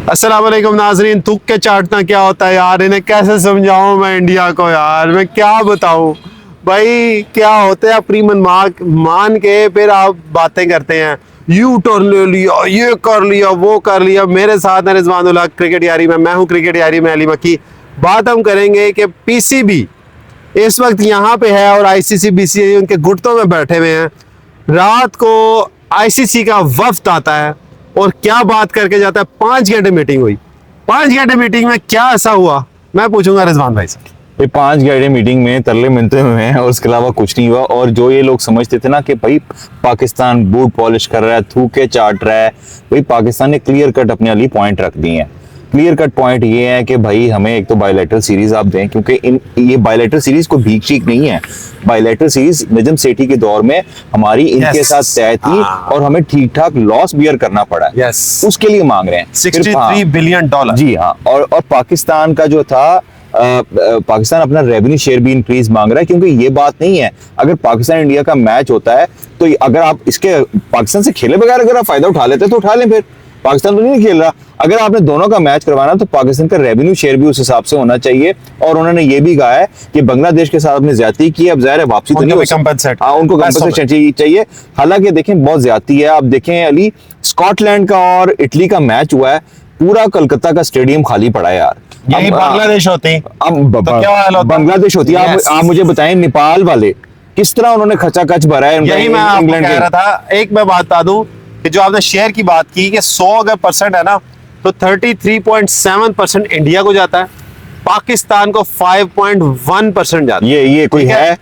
अस्सलाम वालेकुम नाजरीन। तुक के चाटना क्या होता है यार, इन्हें कैसे समझाऊं मैं इंडिया को यार, मैं क्या बताऊं भाई क्या होते हैं। अपनी मन मान के फिर आप बातें करते हैं, यू टर्न ले लिया, ये कर लिया, वो कर लिया। मेरे साथ है रिजवानुल्लाह क्रिकेट यारी में, मैं हूं क्रिकेट यारी में अली मक्की। बात हम करेंगे कि पीसीबी इस वक्त यहाँ पे है और आईसीसी बीसीसीआई उनके घुटनों में बैठे हुए हैं। रात को आईसीसी का वफ्द आता है और क्या बात करके जाता है। 5 घंटे मीटिंग हुई। 5 घंटे मीटिंग में क्या ऐसा हुआ, मैं पूछूंगा रिजवान भाई से। ये 5 घंटे मीटिंग में तरले मिलते हुए हैं और उसके अलावा कुछ नहीं हुआ। और जो ये लोग समझते थे ना कि भाई पाकिस्तान बूट पॉलिश कर रहा है, थूके चाट रहा है, भाई पाकिस्तान ने क्लियर कट अपने लिए पॉइंट रख दिए हैं। क्लियर कट पॉइंट ये है कि भाई हमें एक तो बायलैटरल सीरीज आप दें, क्योंकि ये बायलैटरल सीरीज कोई भीख शीख नहीं है। बायलैटरल सीरीज निजम सेठी के दौर में हमारी इनके साथ तय थी और हमें ठीक ठाक लॉस बियर करना पड़ा है। उसके लिए मांग रहे हैं 63 बिलियन डॉलर। जी हाँ। और पाकिस्तान का जो था पाकिस्तान अपना रेवेन्यू शेयर भी इंक्रीज मांग रहा है, क्योंकि ये बात नहीं है अगर पाकिस्तान इंडिया का मैच होता है तो अगर आप इसके पाकिस्तान से खेले बगैर अगर आप फायदा उठा लेते तो उठा लें, फिर पाकिस्तान तो नहीं खेल रहा। अगर आपने दोनों का मैच करवाना तो पाकिस्तान का रेवेन्यू शेयर भी उस हिसाब से होना चाहिए। और उन्होंने ये भी कहा है कि बांग्लादेश के साथ अपने ज्यादती की, अब जाहिर है वापसी तो नहीं हो सकती। हाँ, उनको कंपनसेशन चाहिए। हालांकि देखें बहुत ज्यादती है। आप देखें अली, स्कॉटलैंड का और इटली का मैच हुआ है, पूरा कलकत्ता का स्टेडियम खाली पड़ा है यार। यही बांग्लादेश होती, अब तो क्या हाल होता? बांग्लादेश होती है। आप मुझे बताएं नेपाल वाले किस तरह उन्होंने खचाखच भरा है। यही मैं आपको कह रहा था। एक मैं बात बता दूं कि जो आपने शेयर की बात की कि 100 अगर परसेंट है ना तो 33.7% इंडिया को जाता है, पाकिस्तान को 5.1% जाता है। ये कोई है?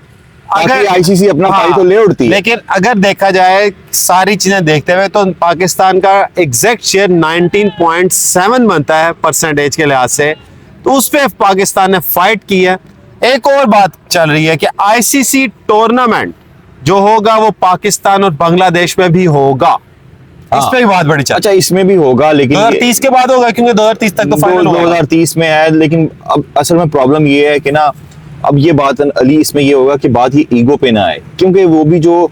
अगर आईसीसी अपना फाइल तो ले उड़ती है। लेकिन अगर देखा जाए सारी चीजें देखते हुए तो पाकिस्तान का एग्जैक्ट शेयर 19.7 बनता है परसेंटेज के लिहाज से। तो उस पे पाकिस्तान ने फाइट की है। एक और बात चल रही है कि आईसीसी टूर्नामेंट जो होगा वो पाकिस्तान और बांग्लादेश में भी होगा। इस पे भी बहुत बड़ी चर्चा। अच्छा, इसमें भी होगा लेकिन 2030 के बाद होगा, क्योंकि 2030 तक तो फाइनल होगा। 2030 में है, लेकिन अब असल में प्रॉब्लम ये है कि ना, अब ये बात अली इसमें ये होगा कि बात ही ईगो पे ना आए, क्योंकि वो भी जो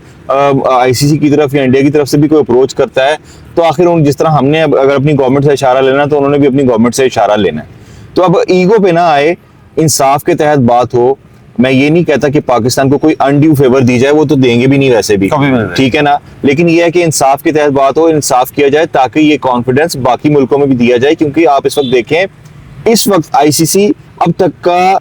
आईसीसी की तरफ या इंडिया की तरफ से भी कोई अप्रोच करता है तो आखिर उन जिस तरह हमने अगर अपनी गवर्नमेंट से इशारा लेना तो उन्होंने भी अपनी गवर्नमेंट से इशारा लेना है। तो अब ईगो पे ना आए, इंसाफ के तहत बात हो। मैं ये नहीं कहता कि पाकिस्तान को कोई अनड्यू फेवर दी जाए, वो तो देंगे भी नहीं वैसे भी, ठीक है ना। लेकिन ये है कि इंसाफ के तहत बात हो, इंसाफ किया जाए ताकि ये कॉन्फिडेंस बाकी मुल्कों में भी दिया जाए। क्योंकि आप इस वक्त देखें, इस वक्त आईसीसी अब तक का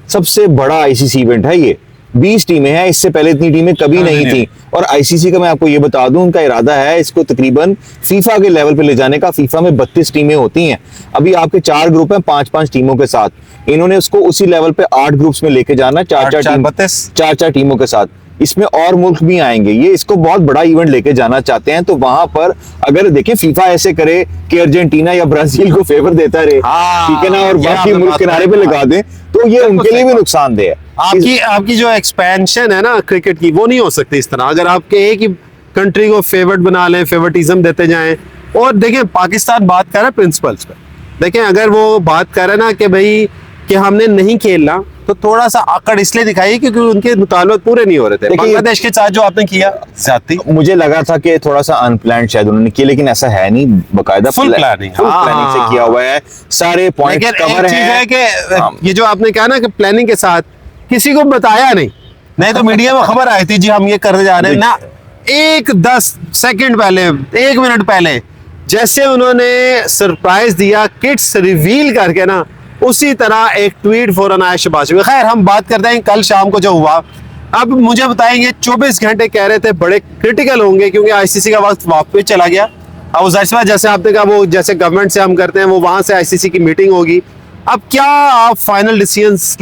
सबसे बड़ा आईसीसी इवेंट है। ये 20 टीमें हैं, इससे पहले इतनी टीमें कभी नहीं थी। और आईसीसी का मैं आपको ये बता दूं, उनका इरादा है इसको तकरीबन फीफा के लेवल पे ले जाने का। फीफा में 32 टीमें होती हैं। अभी आपके 4 ग्रुप हैं 5-5 टीमों के साथ। इन्होंने उसको उसी लेवल पे 8 ग्रुप्स में लेके जाना, 4-4 टीमों के साथ। इसमें और मुल्क भी आएंगे। ये इसको बहुत बड़ा इवेंट लेके जाना चाहते हैं। तो वहां पर अगर देखें फीफा ऐसे करे कि अर्जेंटीना या ब्राजील को फेवर देता रहे, ठीक है ना, और बाकी मुल्क किनारे पे लगा दें, तो ये उनके लिए भी नुकसानदेह है। आपकी जो एक्सपेंशन है ना क्रिकेट की, वो नहीं हो सकती इस तरह। अगर आपके एक ही कंट्री को फेवरेट बना लें, फेवरेटिज्म देते जाएं। और देखें पाकिस्तान बात कर रहा है प्रिंसिपल्स पे। देखें अगर वो बात कर रहा है ना कि भाई कि हमने नहीं खेलना, तो थोड़ा सा अकड़ इसलिए दिखाई क्योंकि उनके मुतालबत पूरे नहीं हो रहे थे। बांग्लादेश के साथ जो आपने किया जाती, मुझे लगा था कि थोड़ा सा अनप्लान्ड शायद उन्होंने किया, लेकिन ऐसा है नहीं। बकायदा फुल प्लानिंग से किया हुआ है, सारे पॉइंट्स कवर हैं। कि ये जो आपने कहा ना कि प्लानिंग के साथ किसी को बताया नहीं तो मीडिया में खबर आई थी जी हम ये करने जा रहे हैं ना। 10 सेकंड पहले, 1 मिनट पहले जैसे उन्होंने सरप्राइज दिया किट्स रिवील करके ना, उसी तरह एक ट्वीट फौरन आया शहबाज। खैर हम बात करते हैं कल शाम को जो हुआ। अब मुझे बताएंगे 24 घंटे कह रहे थे बड़े क्रिटिकल होंगे क्योंकि आईसीसी का वक्त वापस चला गया। अब जाहिर जैसे आपने कहा वो जैसे गवर्नमेंट से हम करते हैं वो वहां से आईसीसी की मीटिंग होगी। अब क्या आप फाइनल डिसीजंस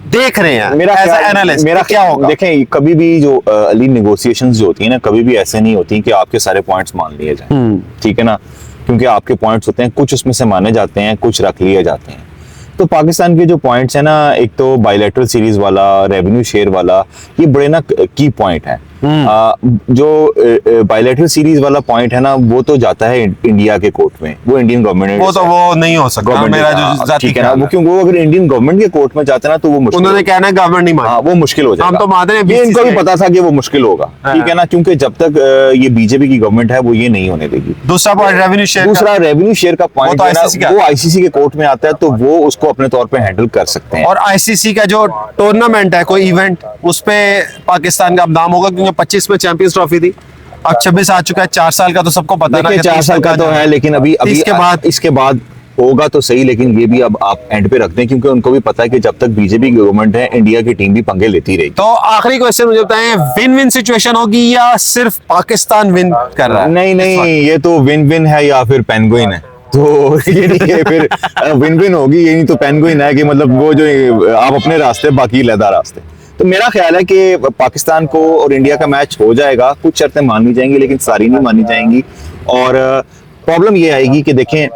देख रहे हैं? मेरा एनालिस्ट मेरा क्या होगा? देखें कभी भी जो अली नेगोशिएशंस जो होती है ना, कभी भी ऐसे नहीं होती कि आपके सारे पॉइंट्स मान लिए जाएं, ठीक है ना। क्योंकि आपके पॉइंट्स होते हैं, कुछ उसमें से माने जाते हैं, कुछ रख लिए जाते हैं। तो पाकिस्तान के जो पॉइंट्स है ना, एक तो बायलैटरल सीरीज वाला, रेवेन्यू शेयर वाला, ये बड़े ना की पॉइंट है। जो बायलैटरल सीरीज वाला पॉइंट है ना, वो तो जाता है इंडिया के कोर्ट में, वो इंडियन गवर्नमेंट वो तो वो नहीं हो सकता, गवर्नमेंट मेरा जो जाती ठीक है ना, वो क्योंकि वो अगर इंडियन गवर्नमेंट के कोर्ट में जाते ना तो वो मुश्किल, उन्होंने कहना है गवर्नमेंट नहीं हाँ मानी। वो मुश्किल हो जाएगा। हम तो मानते हैं ये इनको भी BCCI पता था कि वो मुश्किल होगा, हाँ। ठीक है ना, क्योंकि जब तक ये बीजेपी की गवर्नमेंट है वो ये नहीं होने देगी। दूसरा पॉइंट रेवेन्यू शेयर, दूसरा रेवेन्यू शेयर का पॉइंट तो है ना, ICC का वो आईसीसी के कोर्ट में आता है तो वो उसको अपने तौर पे हैंडल कर सकते हैं। और आईसीसी का जो टूर्नामेंट है, कोई इवेंट, उस पे पाकिस्तान का अब नाम होगा, क्योंकि 25 में चैंपियंस ट्रॉफी थी, अब 26 आ चुका है। 4 साल का तो सबको पता है ना, देखिए 4 साल का तो है, लेकिन अभी इसके बाद होगा तो सही, लेकिन ये भी अब आप एंड पे रख दें, क्योंकि उनको भी पता है कि जब तक बीजेपी की गवर्नमेंट है इंडिया की टीम भी पंगे लेती रहेगी। तो आखिरी क्वेश्चन मुझे बताएं, विन विन सिचुएशन होगी या सिर्फ पाकिस्तान विन कर रहा है? नहीं, ये तो विन विन है या फिर पेंगुइन है, तो ये नहीं है फिर विन विन होगी, ये नहीं तो पेंगुइन है कि मतलब वो जो आप अपने रास्ते बाकी लहदा रास्ते। तो मेरा ख्याल है कि पाकिस्तान को और इंडिया का मैच हो जाएगा, कुछ शर्तें मानी जाएंगी लेकिन सारी नहीं मानी जाएंगी। और प्रॉब्लम ये आएगी कि देखें,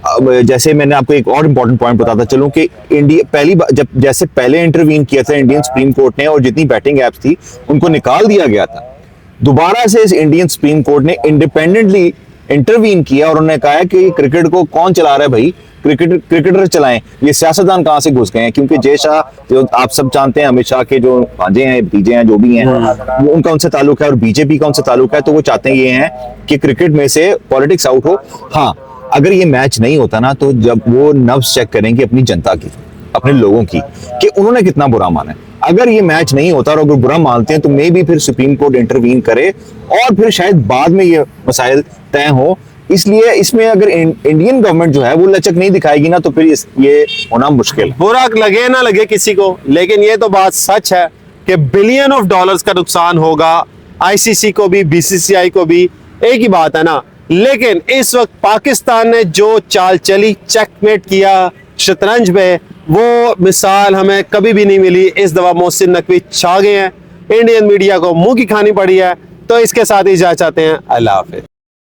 अब जैसे मैंने आपको एक और इम्पोर्टेंट पॉइंट बताता चलूं कि इंडिया पहली बार जब जैसे पहले इंटरवीन किया था इंडियन सुप्रीम कोर्ट ने और जितनी बैटिंग एप्स थी उनको निकाल दिया गया था, दोबारा से इस इंडियन सुप्रीम कोर्ट ने इंडिपेंडेंटली इंटरवीन किया और उन्होंने कहा है कि क्रिकेट को कौन चला रहा है भाई, क्रिकेटर चलाएं, ये सियासतदान कहां से घुस गए हैं। क्योंकि जय शाह जो आप सब जानते हैं, अमित शाह के जो भांजे हैं, भतीजे हैं, जो भी हैं, वो उनका उनसे ताल्लुक है और बीजेपी का उनसे ताल्लुक है, तो वो चाहते हैं ये हैं कि क्रिकेट में से पॉलिटिक्स आउट हो। हाँ, अगर ये मैच नहीं होता ना तो जब वो नब्ज चेक करेंगे अपनी जनता की, अपने लोगों की, कि उन्होंने कितना बुरा माना है। अगर ये मैच नहीं होता और अगर बुरा मानते हैं तो मे भी फिर सुप्रीम कोर्ट इंटरवीन करे और फिर शायद बाद में ये मसाइल तय हो। इसलिए इसमें अगर इंडियन गवर्नमेंट जो है वो लचक नहीं दिखाएगी ना तो फिर ये होना मुश्किल है। बुरा लगे ना लगे किसी को, लेकिन ये तो बात सच है कि बिलियन ऑफ डॉलर्स का नुकसान होगा आईसीसी को भी, बीसीसीआई को भी, एक ही बात है ना। लेकिन इस वक्त पाकिस्तान ने जो चाल चली, चेकमेट किया शतरंज में, वो मिसाल हमें कभी भी नहीं मिली। इस दफा मोहसिन नकवी छा गए हैं, इंडियन मीडिया को मुंह की खानी पड़ी है। तो इसके साथ ही इजाज़त चाहते हैं, अल्लाह हाफिज़।